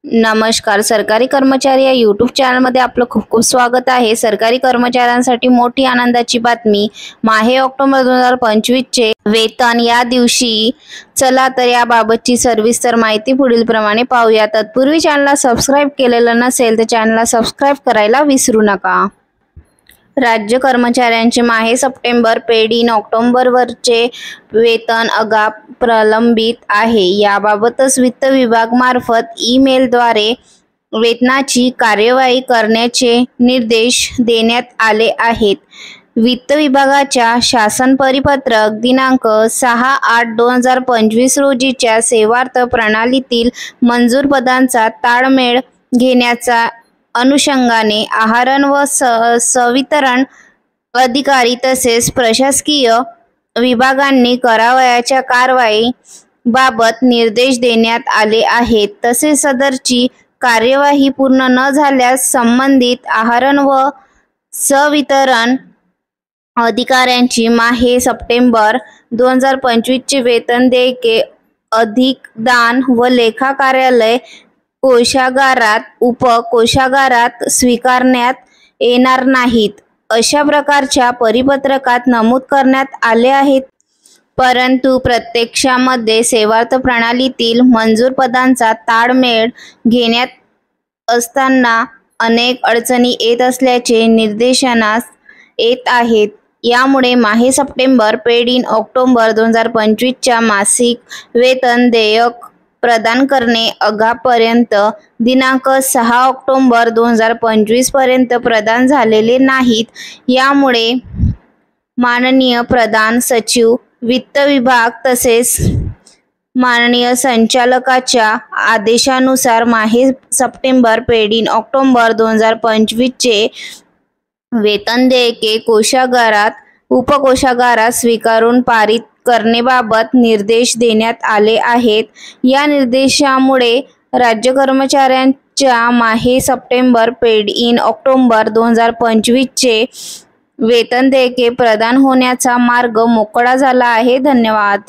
नमस्कार. सरकारी कर्मचारी या यूट्यूब चॅनलमध्ये आपलं खूप खूप स्वागत आहे. सरकारी कर्मचाऱ्यांसाठी मोठी आनंदाची बातमी. माहे ऑक्टोबर 2025 चे वेतन या दिवशी. चला तर याबाबतची सविस्तर माहिती पुढील प्रमाणे पाहूया. तत्पूर्वी चॅनलला सबस्क्राईब केलेलं नसेल तर चॅनलला सबस्क्राईब करायला विसरू नका. राज्य कर्मचाऱ्यांचे माहे सप्टेंबर पेड इन ऑक्टोबरवरचे वेतन अद्याप प्रलंबित आहे. याबाबतच वित्त विभागामार्फत ईमेलद्वारे वेतनाची कार्यवाही करण्याचे निर्देश देण्यात आले आहेत. वित्त विभागाच्या शासन परिपत्रक दिनांक 6/8/2025 रोजीच्या सेवार्थ प्रणालीतील मंजूर पदांचा ताळमेळ घेण्याच्या अनुषंगाने आहरण व संवितरण अधिकारी तसेच प्रशासकीय विभागांनी करावयाच्या कारवाई बाबत निर्देश देण्यात आले आहेत. तसेच सदरची कार्यवाही पूर्ण न झाल्यास संबंधित आहरण व संवितरण अधिकाऱ्यांची माहे सप्टेंबर 2025 चे वेतन देयके अधिक दान व लेखा कार्यालय कोषागारात उपकोषागारात स्वीकारण्यात येणार नाहीत, अशा प्रकारच्या परिपत्रकात नमूद करण्यात आले आहेत. परंतु प्रत्यक्षामध्ये सेवार्थ प्रणालीतील मंजूर पदांचा ताळमेळ घेण्यात असताना अनेक अडचणी येत असल्याचे निदर्शनास येत आहेत. यामुळे माहे सप्टेंबर पेड इन ऑक्टोबर 2025 च्या मासिक वेतन देयक प्रदान करणे अद्यापपर्यंत दिनांक 6 ऑक्टोबर 2025 पर्यंत प्रदान झालेले नाहीत. यामुळे माननीय प्रधान सचिव वित्त विभाग तसेच माननीय संचालकाच्या आदेशानुसार माहे सप्टेंबर पेड इन ऑक्टोबर 2025 चे वेतन देयके कोषागारात उपकोषागारात स्वीकारून पारित करण्याबाबत निर्देश देण्यात आले आहेत. या निर्देशामुळे राज्य कर्मचाऱ्यांच्या माहे सप्टेंबर पेड इन ऑक्टोबर 2025 चे वेतन देयके प्रदान होण्याचा मार्ग मोकळा झाला आहे. धन्यवाद.